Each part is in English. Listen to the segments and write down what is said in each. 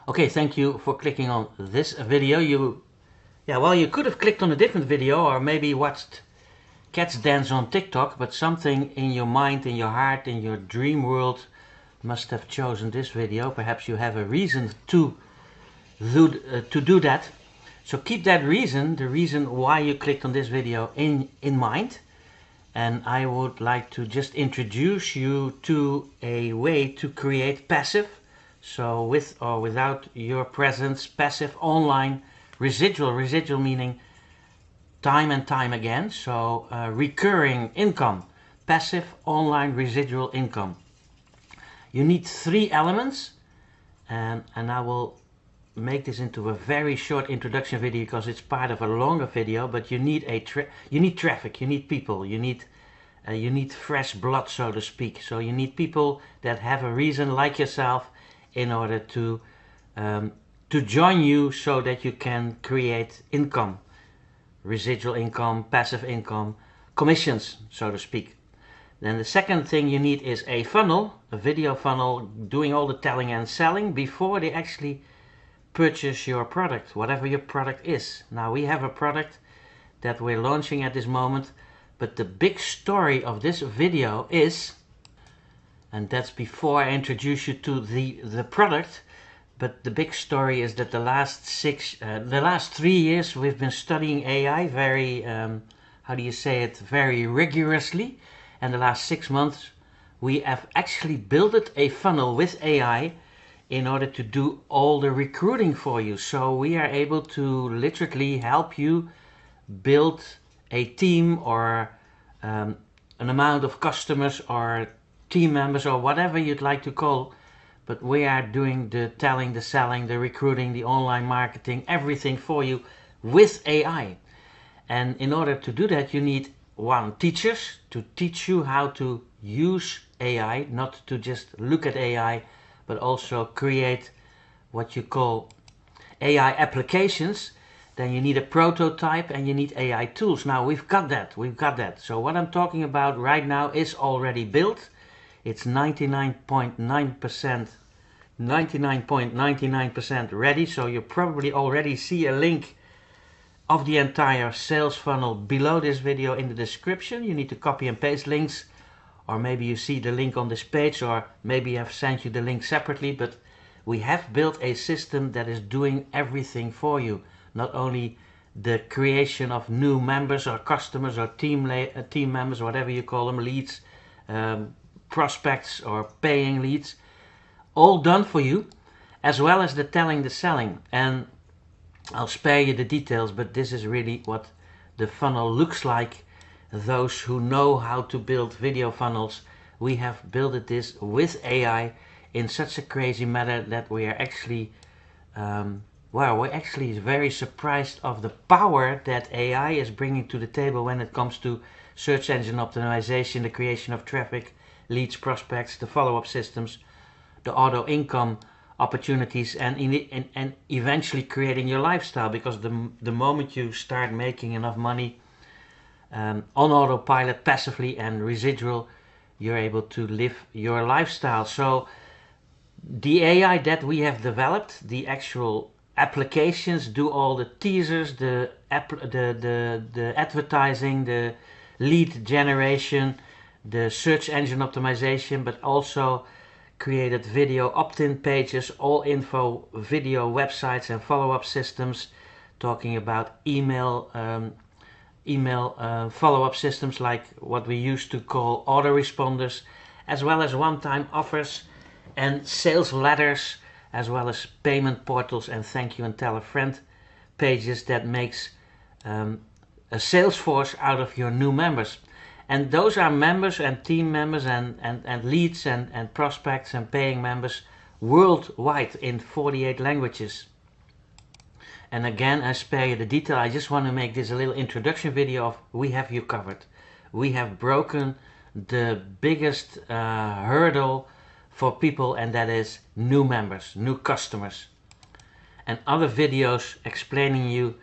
Okay, thank you for clicking on this video. You could have clicked on a different video or maybe watched cats dance on TikTok, but something in your mind, in your heart, in your dream world must have chosen this video. Perhaps you have a reason to do that. So keep that reason, the reason why you clicked on this video in mind. And I would like to just introduce you to a way to create passive, so with or without your presence, passive online residual meaning time and time again, so recurring income, passive online residual income. You need three elements, and I will make this into a very short introduction video because it's part of a longer video. But you need traffic, you need people, you need fresh blood, so to speak. So you need people that have a reason, like yourself, in order to join you, so that you can create income, residual income, passive income, commissions, so to speak. Then the second thing you need is a funnel, a video funnel, doing all the telling and selling before they actually purchase your product, whatever your product is. Now we have a product that we're launching at this moment, but the big story of this video is, and that's before I introduce you to the product, but the big story is that the last 3 years we've been studying AI very, very rigorously. And the last 6 months we have actually built a funnel with AI in order to do all the recruiting for you. So we are able to literally help you build a team or an amount of customers or team members or whatever you'd like to call. But we are doing the telling, the selling, the recruiting, the online marketing, everything for you with AI. And in order to do that, you need teachers to teach you how to use AI, not to just look at AI, but also create what you call AI applications. Then you need a prototype and you need AI tools. Now we've got that. So what I'm talking about right now is already built. It's 99.99% ready. So you probably already see a link of the entire sales funnel below this video in the description. You need to copy and paste links, or maybe you see the link on this page, or maybe I've sent you the link separately. But we have built a system that is doing everything for you. Not only the creation of new members or customers or team members, whatever you call them, leads, prospects or paying leads, all done for you, as well as the telling, the selling. And I'll spare you the details, but this is really what the funnel looks like. Those who know how to build video funnels, we have built this with AI in such a crazy manner that we are actually we're actually very surprised of the power that AI is bringing to the table when it comes to search engine optimization, the creation of traffic, leads, prospects, the follow-up systems, the auto income opportunities, and eventually creating your lifestyle. Because the moment you start making enough money on autopilot, passively and residual, you're able to live your lifestyle. So the AI that we have developed, the actual applications, do all the teasers, the advertising, the lead generation, the search engine optimization, but also created video opt-in pages, all info video websites and follow-up systems, talking about email follow-up systems like what we used to call autoresponders, as well as one-time offers and sales letters, as well as payment portals and thank you and tell a friend pages that makes a sales force out of your new members. And those are members and team members and leads and prospects and paying members worldwide in 48 languages. And again, I spare you the detail. I just want to make this a little introduction video of we have you covered. We have broken the biggest hurdle for people, and that is new members, new customers. And other videos explaining you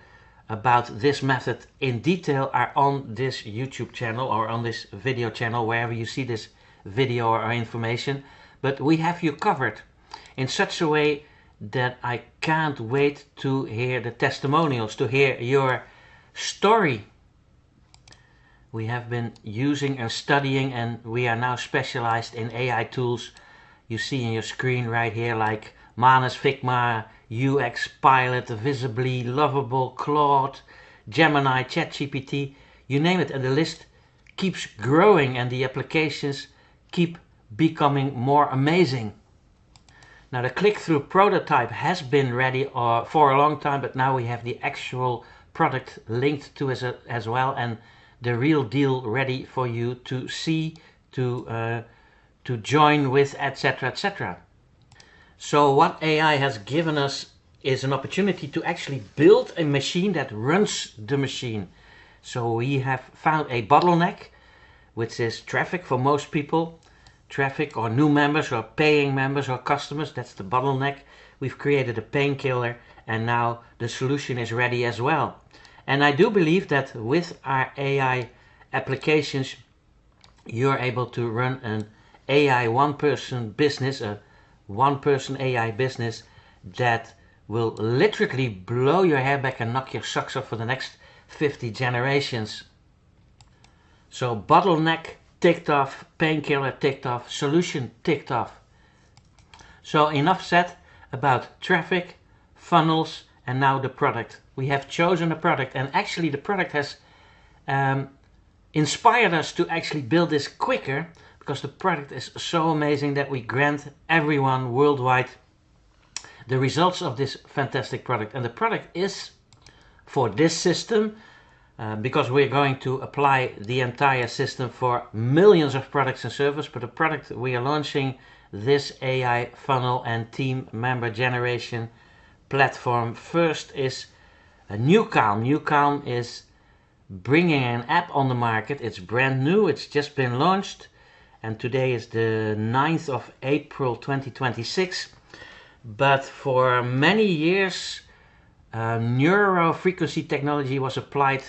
about this method in detail are on this YouTube channel or on this video channel, wherever you see this video or information. But we have you covered in such a way that I can't wait to hear the testimonials, to hear your story. We have been using and studying, and we are now specialized in AI tools. You see in your screen right here, like Manus, Figma, UX Pilot, Visibly, Lovable, Claude, Gemini, ChatGPT, you name it, and the list keeps growing and the applications keep becoming more amazing. Now the click-through prototype has been ready for a long time, but now we have the actual product linked to us as well, and the real deal ready for you to see, to join with, etc., etc. So what AI has given us is an opportunity to actually build a machine that runs the machine. So we have found a bottleneck, which is traffic for most people. Traffic or new members or paying members or customers, that's the bottleneck. We've created a painkiller, and now the solution is ready as well. And I do believe that with our AI applications, you're able to run an AI one-person business, a one-person AI business that will literally blow your hair back and knock your socks off for the next 50 generations. So bottleneck ticked off, painkiller ticked off, solution ticked off. So enough said about traffic, funnels, and now the product. We have chosen a product, and actually the product has inspired us to actually build this quicker, because the product is so amazing that we grant everyone worldwide the results of this fantastic product. And the product is for this system, because we're going to apply the entire system for millions of products and services, but the product we are launching, this AI funnel and team member generation platform, first is NuCalm. NuCalm is bringing an app on the market. It's brand new, it's just been launched, and today is the 9th of April 2026. But for many years, neurofrequency technology was applied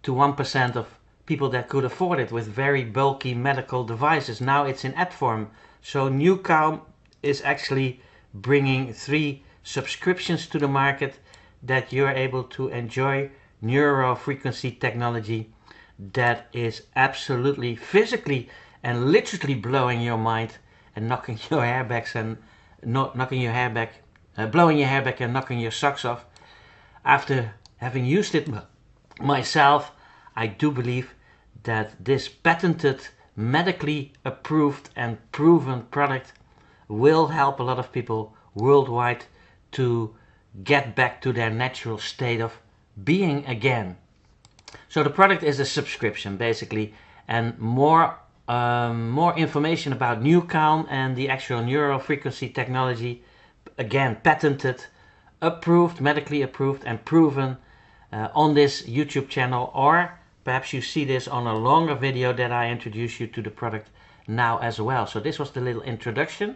to 1% of people that could afford it with very bulky medical devices. Now it's in app form. So NuCalm is actually bringing 3 subscriptions to the market that you're able to enjoy neurofrequency technology that is absolutely physically and literally blowing your mind and knocking your hair back and blowing your hair back and knocking your socks off. After having used it myself, I do believe that this patented, medically approved and proven product will help a lot of people worldwide to get back to their natural state of being again. So the product is a subscription basically, and more information about NuCalm and the actual neurofrequency technology, again patented, approved, medically approved and proven, on this YouTube channel, or perhaps you see this on a longer video that I introduce you to the product now as well. So this was the little introduction.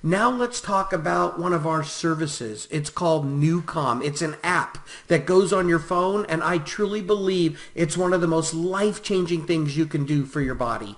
Now let's talk about one of our services. It's called NuCalm. It's an app that goes on your phone, and I truly believe it's one of the most life-changing things you can do for your body.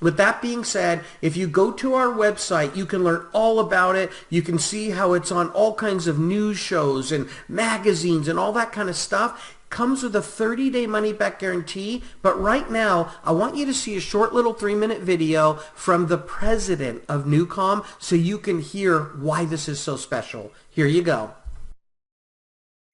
With that being said, if you go to our website, you can learn all about it. You can see how it's on all kinds of news shows and magazines and all that kind of stuff. Comes with a 30-day money-back guarantee, but right now I want you to see a short little 3-minute video from the president of NuCalm so you can hear why this is so special. Here you go.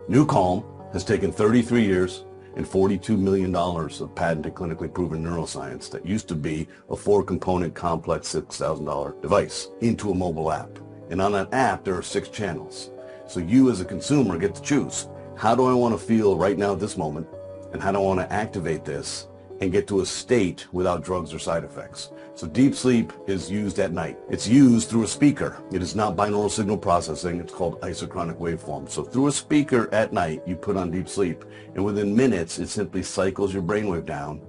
NuCalm has taken 33 years and $42 million of patented clinically proven neuroscience that used to be a 4-component complex $6,000 device into a mobile app. And on that app there are 6 channels. So you as a consumer get to choose. How do I want to feel right now at this moment, and how do I want to activate this and get to a state without drugs or side effects? So deep sleep is used at night. It's used through a speaker. It is not binaural signal processing. It's called isochronic waveform. So through a speaker at night, you put on deep sleep, and within minutes, it simply cycles your brainwave down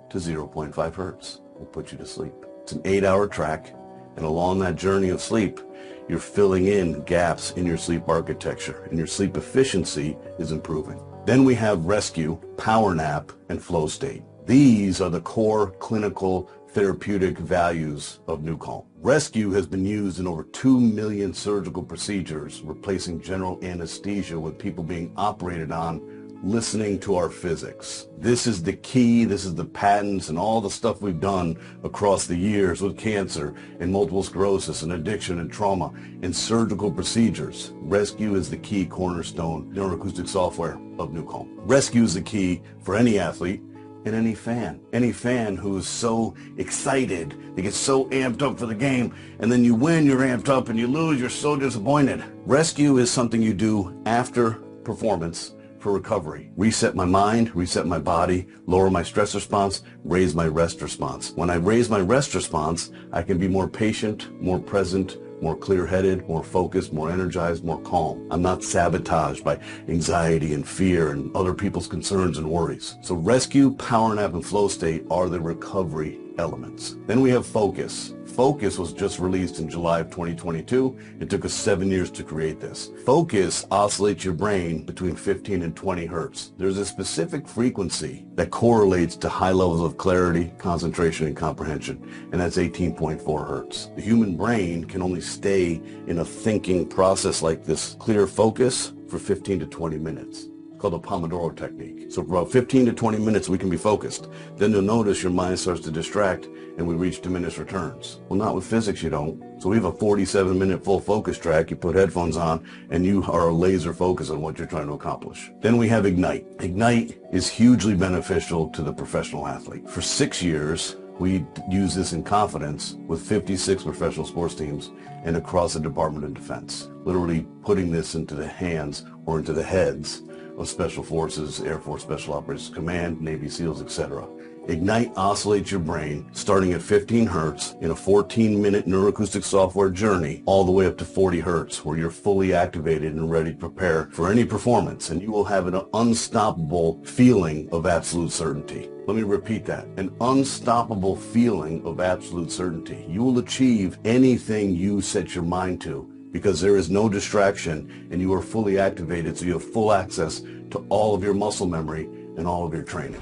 to 0.5 hertz. Will put you to sleep. It's an 8-hour track, and along that journey of sleep, you're filling in gaps in your sleep architecture, and your sleep efficiency is improving. Then we have rescue, power nap, and flow state. These are the core clinical therapeutic values of NuCalm. Rescue has been used in over 2 million surgical procedures, replacing general anesthesia with people being operated on listening to our physics. This is the key. This is the patents and all the stuff we've done across the years with cancer and multiple sclerosis and addiction and trauma and surgical procedures. Rescue is the key cornerstone neuroacoustic software of NuCalm. Rescue is the key for any athlete and any fan who is so excited, they get so amped up for the game, and then you win, you're amped up, and you lose, you're so disappointed. Rescue is something you do after performance for recovery. Reset my mind, reset my body, lower my stress response, raise my rest response. When I raise my rest response, I can be more patient, more present, more clear-headed, more focused, more energized, more calm. I'm not sabotaged by anxiety and fear and other people's concerns and worries. So rescue, power nap, and flow state are the recovery elements. Then we have focus. Focus was just released in July of 2022. It took us 7 years to create this. Focus oscillates your brain between 15 and 20 hertz. There's a specific frequency that correlates to high levels of clarity, concentration, and comprehension, and that's 18.4 hertz. The human brain can only stay in a thinking process like this clear focus for 15 to 20 minutes. Called the Pomodoro technique. So for about 15 to 20 minutes we can be focused. Then you'll notice your mind starts to distract and we reach diminished returns. Well, not with physics, you don't. So we have a 47-minute full focus track. You put headphones on and you are laser focused on what you're trying to accomplish. Then we have Ignite. Ignite is hugely beneficial to the professional athlete. For 6 years, we use this in confidence with 56 professional sports teams and across the Department of Defense. Literally putting this into the hands or into the heads of Special Forces, Air Force Special Operations Command, Navy SEALs, etc. Ignite oscillates your brain starting at 15 hertz in a 14-minute neuroacoustic software journey all the way up to 40 hertz where you're fully activated and ready to prepare for any performance, and you will have an unstoppable feeling of absolute certainty. Let me repeat that. An unstoppable feeling of absolute certainty. You will achieve anything you set your mind to, because there is no distraction and you are fully activated, so you have full access to all of your muscle memory and all of your training.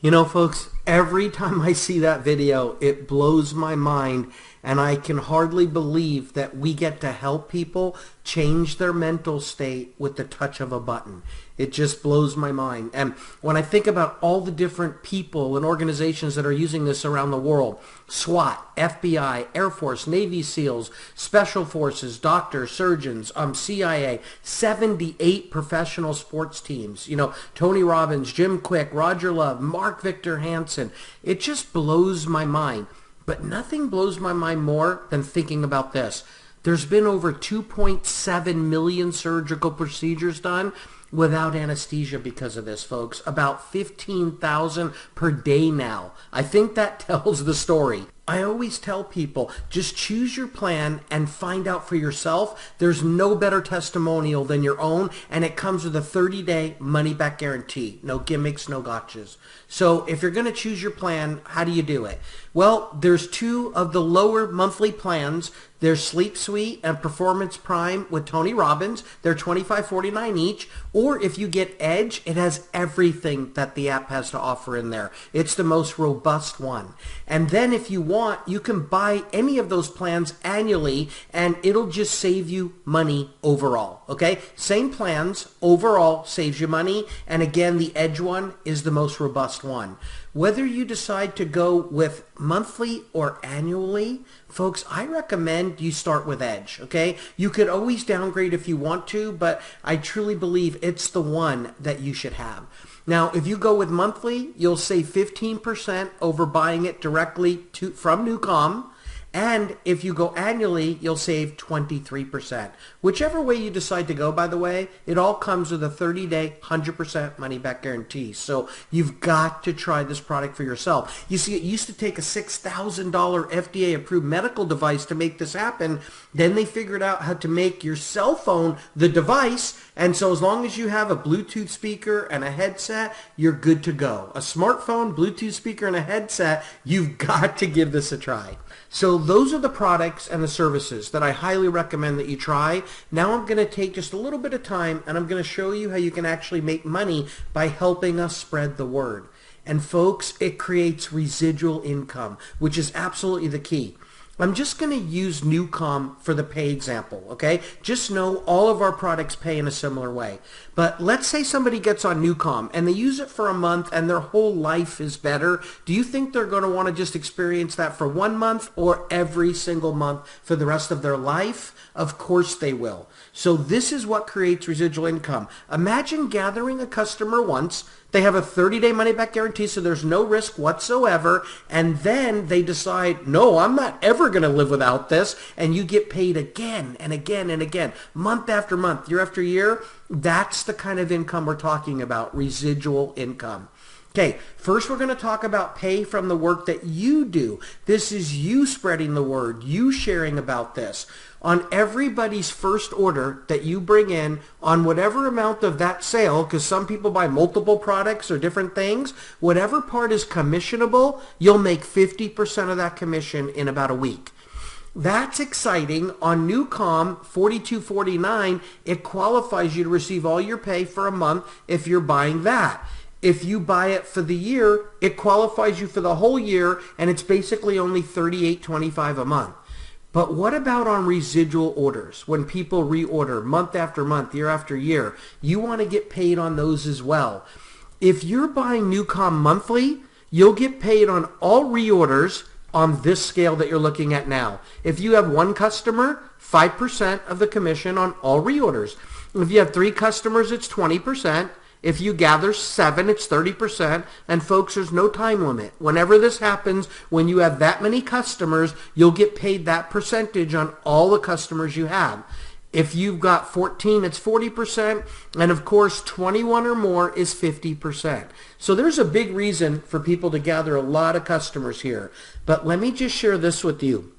You know, folks, every time I see that video, it blows my mind, and I can hardly believe that we get to help people change their mental state with the touch of a button. It just blows my mind. And when I think about all the different people and organizations that are using this around the world, SWAT, FBI, Air Force, Navy SEALs, Special Forces, doctors, surgeons, CIA, 78 professional sports teams, you know, Tony Robbins, Jim Quick, Roger Love, Mark Victor Hansen. It just blows my mind. But nothing blows my mind more than thinking about this. There's been over 2.7 million surgical procedures done without anesthesia because of this, folks. About 15,000 per day now. I think that tells the story. I always tell people, just choose your plan and find out for yourself. There's no better testimonial than your own, and it comes with a 30-day money-back guarantee. No gimmicks, no gotchas. So if you're going to choose your plan, how do you do it? Well, there's two of the lower monthly plans. There's Sleep Suite and Performance Prime with Tony Robbins. They're $25.49 each. Or if you get Edge, it has everything that the app has to offer in there. It's the most robust one. And then if you want, you can buy any of those plans annually, and it'll just save you money overall. Okay? Same plans, overall saves you money. And again, the Edge one is the most robust one. Whether you decide to go with monthly or annually, folks, I recommend you start with Edge, okay? You could always downgrade if you want to, but I truly believe it's the one that you should have. Now, if you go with monthly, you'll save 15% over buying it directly from NuCalm. And if you go annually, you'll save 23%. Whichever way you decide to go, by the way, it all comes with a 30-day, 100% money-back guarantee. So you've got to try this product for yourself. You see, it used to take a $6,000 FDA-approved medical device to make this happen. Then they figured out how to make your cell phone the device. And so as long as you have a Bluetooth speaker and a headset, you're good to go. A smartphone, Bluetooth speaker, and a headset, you've got to give this a try. So those are the products and the services that I highly recommend that you try. Now I'm going to take just a little bit of time and I'm going to show you how you can actually make money by helping us spread the word. And folks, it creates residual income, which is absolutely the key. I'm just going to use NuCalm for the pay example, okay? Just know all of our products pay in a similar way. But let's say somebody gets on NuCalm and they use it for a month and their whole life is better. Do you think they're going to want to just experience that for 1 month or every single month for the rest of their life? Of course they will. So this is what creates residual income. Imagine gathering a customer once. They have a 30-day money-back guarantee, so there's no risk whatsoever. And then they decide, no, I'm not ever going to live without this. And you get paid again and again and again, month after month, year after year. That's the kind of income we're talking about, residual income. Okay, first we're going to talk about pay from the work that you do. This is you spreading the word, you sharing about this. On everybody's first order that you bring in, on whatever amount of that sale, because some people buy multiple products or different things, whatever part is commissionable, you'll make 50% of that commission in about a week. That's exciting. On NuCalm, $42.49, it qualifies you to receive all your pay for a month if you're buying that. If you buy it for the year, it qualifies you for the whole year, and it's basically only $38.25 a month. But what about on residual orders? When people reorder month after month, year after year, you want to get paid on those as well. If you're buying NuCalm monthly, you'll get paid on all reorders on this scale that you're looking at now. If you have one customer, 5% of the commission on all reorders. If you have 3 customers, it's 20%. If you gather 7, it's 30%. And folks, there's no time limit. Whenever this happens, when you have that many customers, you'll get paid that percentage on all the customers you have. If you've got 14, it's 40%. And of course, 21 or more is 50%. So there's a big reason for people to gather a lot of customers here. But let me just share this with you.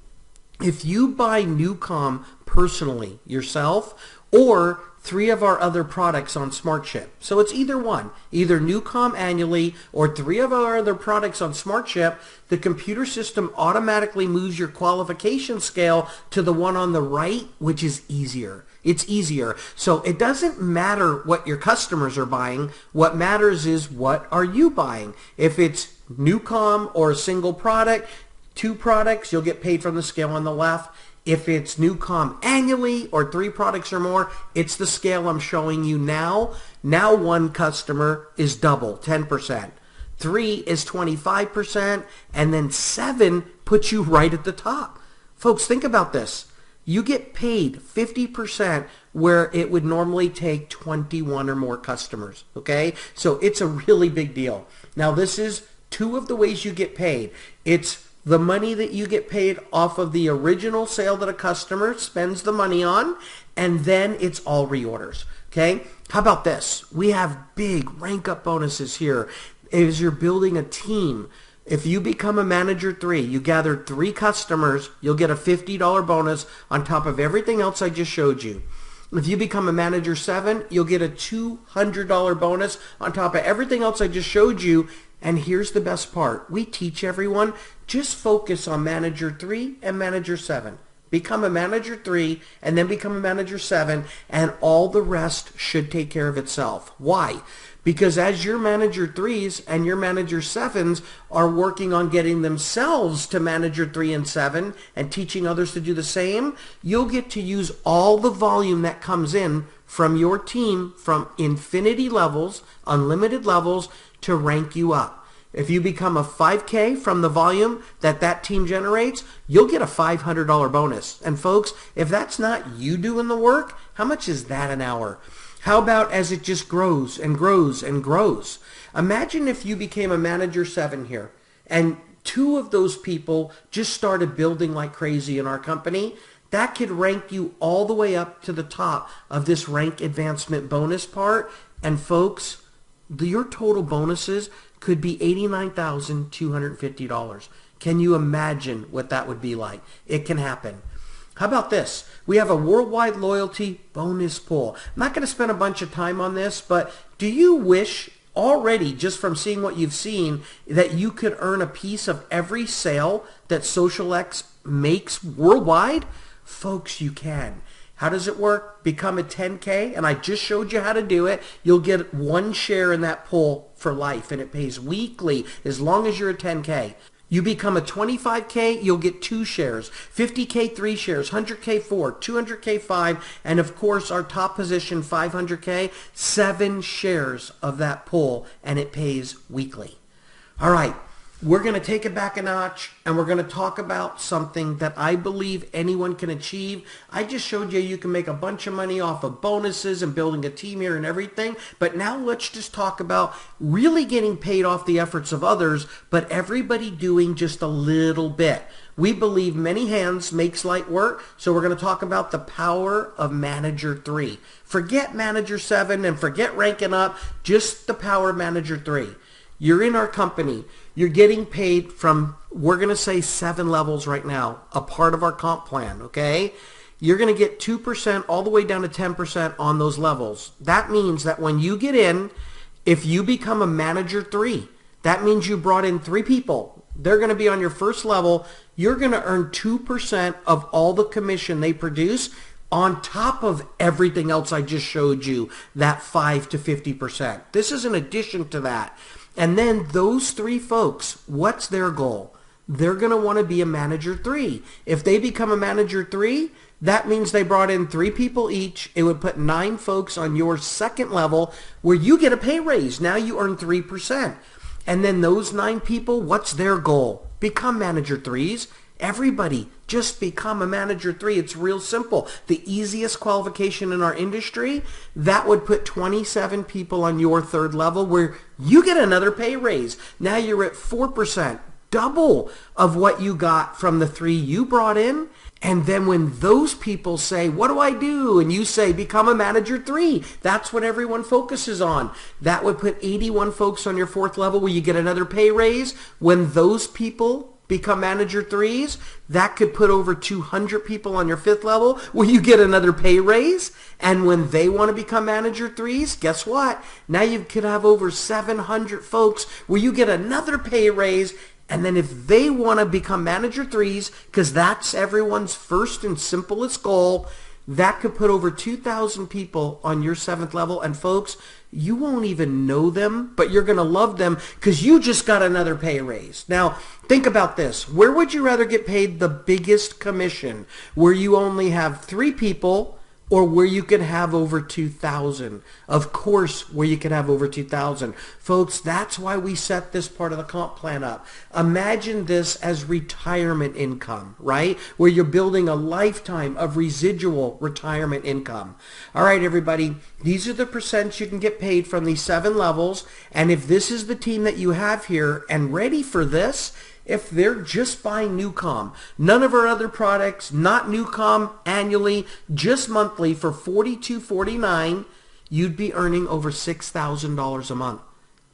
If you buy NuCalm personally yourself, or 3 of our other products on SmartShip. So it's either one, either NuCalm annually or 3 of our other products on SmartShip, the computer system automatically moves your qualification scale to the one on the right, which is easier. It's easier. So it doesn't matter what your customers are buying. What matters is what are you buying. If it's NuCalm or a single product, 2 products, you'll get paid from the scale on the left. If it's NuCalm annually or 3 products or more, it's the scale I'm showing you now. Now 1 customer is double, 10%. 3 is 25%, and then 7 puts you right at the top. Folks, think about this. You get paid 50% where it would normally take 21 or more customers, okay? So it's a really big deal. Now this is 2 of the ways you get paid. It's the money that you get paid off of the original sale that a customer spends the money on, and then it's all reorders, okay? How about this? We have big rank up bonuses here. As you're building a team, if you become a manager 3, you gather 3 customers, you'll get a $50 bonus on top of everything else I just showed you. If you become a manager 7, you'll get a $200 bonus on top of everything else I just showed you. And here's the best part. We teach everyone, just focus on manager 3 and manager 7. Become a manager 3 and then become a manager 7, and all the rest should take care of itself. Why? Because as your manager 3s and your manager 7s are working on getting themselves to manager 3 and 7 and teaching others to do the same, you'll get to use all the volume that comes in from your team from infinity levels, unlimited levels, to rank you up. If you become a 5K from the volume that team generates, you'll get a $500 bonus. And folks, if that's not you doing the work, how much is that an hour? How about as it just grows and grows and grows? Imagine if you became a manager 7 here and 2 of those people just started building like crazy in our company. That could rank you all the way up to the top of this rank advancement bonus part. And folks, your total bonuses could be $89,250. Can you imagine what that would be like? It can happen. How about this? We have a worldwide loyalty bonus pool. I'm not going to spend a bunch of time on this, but do you wish already, just from seeing what you've seen, that you could earn a piece of every sale that SocialX makes worldwide? Folks, you can. How does it work? Become a 10K, and I just showed you how to do it. You'll get 1 share in that pool for life, and it pays weekly as long as you're a 10K. You become a 25K, you'll get 2 shares, 50K 3 shares, 100K 4, 200K 5, and of course our top position 500K, 7 shares of that pool, and it pays weekly. All right, we're going to take it back a notch, and we're going to talk about something that I believe anyone can achieve. I just showed you you can make a bunch of money off of bonuses and building a team here and everything, but now let's just talk about really getting paid off the efforts of others, but everybody doing just a little bit. We believe many hands makes light work, so we're going to talk about the power of Manager 3. Forget Manager 7 and forget ranking up, just the power of Manager 3. You're in our company. You're getting paid from, we're going to say 7 levels right now, a part of our comp plan, okay? You're going to get 2% all the way down to 10% on those levels. That means that when you get in, if you become a Manager 3, that means you brought in 3 people. They're going to be on your first level. You're going to earn 2% of all the commission they produce on top of everything else I just showed you, that 5 to 50%. This is in addition to that. And then those 3 folks, what's their goal? They're going to want to be a Manager 3. If they become a Manager 3, that means they brought in 3 people each. It would put 9 folks on your second level where you get a pay raise. Now you earn 3%. And then those 9 people, what's their goal? Become Manager 3s. Everybody, just become a Manager 3. It's real simple. The easiest qualification in our industry, that would put 27 people on your third level where you get another pay raise. Now you're at 4%, double of what you got from the 3 you brought in. And then when those people say, what do I do? And you say, become a Manager 3. That's what everyone focuses on. That would put 81 folks on your fourth level where you get another pay raise. When those people become Manager 3s, that could put over 200 people on your fifth level where you get another pay raise. And when they want to become Manager 3s, guess what? Now you could have over 700 folks where you get another pay raise. And then if they want to become Manager 3s, because that's everyone's first and simplest goal, that could put over 2,000 people on your 7th level. And folks, you won't even know them, but you're going to love them because you just got another pay raise. Now, think about this. Where would you rather get paid the biggest commission? Where you only have 3 people, or where you could have over 2,000? Of course, where you could have over 2,000. Folks, that's why we set this part of the comp plan up. Imagine this as retirement income, right? Where you're building a lifetime of residual retirement income. All right, everybody, these are the percents you can get paid from these 7 levels. And if this is the team that you have here and ready for this, if they're just buying NuCalm, none of our other products, not NuCalm annually, just monthly for $42.49, you'd be earning over $6,000 a month.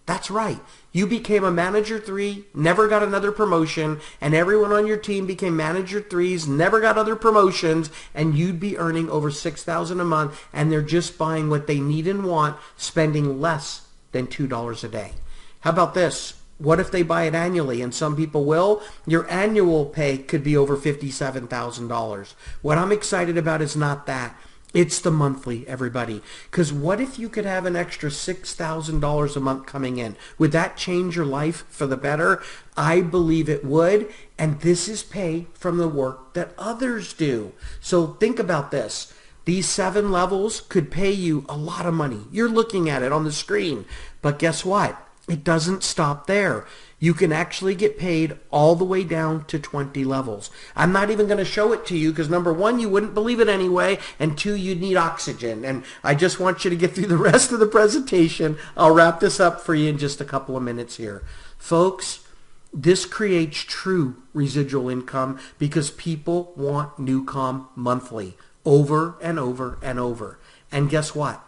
That's right. You became a Manager 3, never got another promotion, and everyone on your team became Manager 3s, never got other promotions, and you'd be earning over $6,000 a month, and they're just buying what they need and want, spending less than $2 a day. How about this? What if they buy it annually? And some people will. Your annual pay could be over $57,000. What I'm excited about is not that. It's the monthly, everybody. Because what if you could have an extra $6,000 a month coming in? Would that change your life for the better? I believe it would. And this is pay from the work that others do. So think about this. These 7 levels could pay you a lot of money. You're looking at it on the screen. But guess what? It doesn't stop there. You can actually get paid all the way down to 20 levels. I'm not even going to show it to you because number 1, you wouldn't believe it anyway, and 2, you'd need oxygen. And I just want you to get through the rest of the presentation. I'll wrap this up for you in just a couple of minutes here. Folks, this creates true residual income because people want NuCalm monthly, over and over and over. And guess what?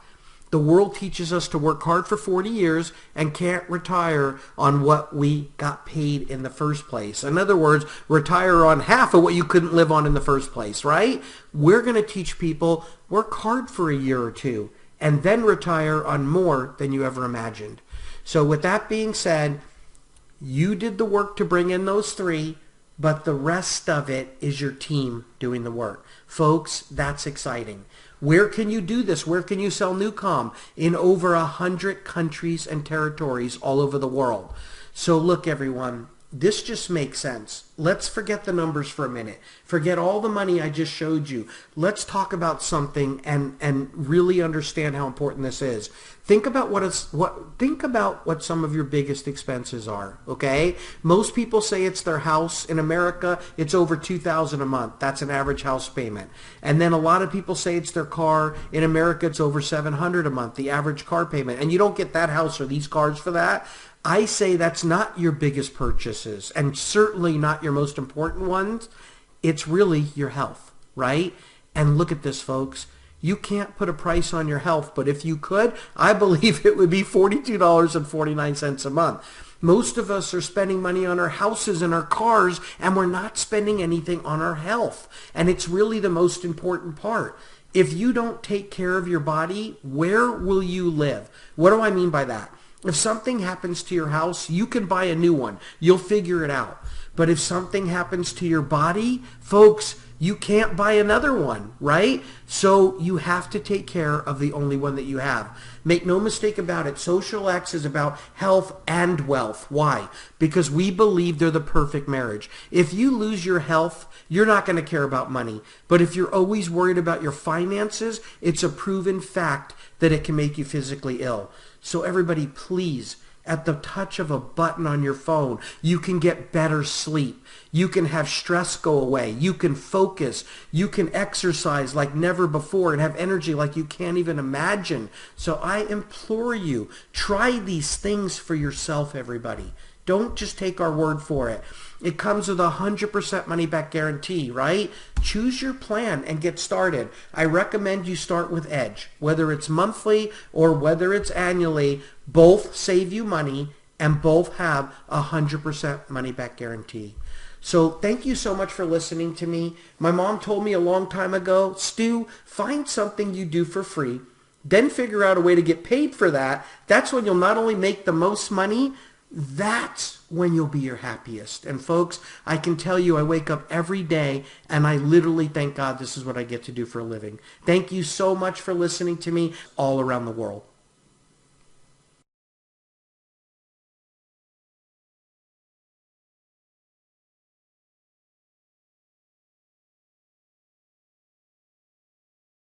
The world teaches us to work hard for 40 years and can't retire on what we got paid in the first place. In other words, retire on half of what you couldn't live on in the first place, right? We're going to teach people work hard for a year or 2 and then retire on more than you ever imagined. So with that being said, you did the work to bring in those 3. but the rest of it is your team doing the work. Folks, that's exciting. Where can you do this? Where can you sell NuCalm? In over 100 countries and territories all over the world. So look, everyone, this just makes sense. Let's forget the numbers for a minute. Forget all the money I just showed you. Let's talk about something and really understand how important this is. Think about what some of your biggest expenses are, okay? Most people say it's their house. In America, it's over $2,000 a month. That's an average house payment. And then a lot of people say it's their car. In America, it's over $700 a month, the average car payment. And you don't get that house or these cars for that. I say that's not your biggest purchases and certainly not your most important ones. It's really your health, right? And look at this, folks. You can't put a price on your health, but if you could, I believe it would be $42.49 a month. Most of us are spending money on our houses and our cars, and we're not spending anything on our health. And it's really the most important part. If you don't take care of your body, where will you live? What do I mean by that? If something happens to your house, you can buy a new one. You'll figure it out. But if something happens to your body, folks, you can't buy another one, right? So you have to take care of the only one that you have. Make no mistake about it. Social X is about health and wealth. Why? Because we believe they're the perfect marriage. If you lose your health, you're not going to care about money. But if you're always worried about your finances, it's a proven fact that it can make you physically ill. So everybody, please, at the touch of a button on your phone, you can get better sleep. You can have stress go away. You can focus. You can exercise like never before and have energy like you can't even imagine. So I implore you, try these things for yourself, everybody. Don't just take our word for it. It comes with a 100% money back guarantee, right? Choose your plan and get started. I recommend you start with Edge. Whether it's monthly or whether it's annually, both save you money and both have a 100% money back guarantee. So thank you so much for listening to me. My mom told me a long time ago, Stu, find something you do for free, then figure out a way to get paid for that. That's when you'll not only make the most money, that's when you'll be your happiest. And folks, I can tell you I wake up every day and I literally thank God this is what I get to do for a living. Thank you so much for listening to me all around the world.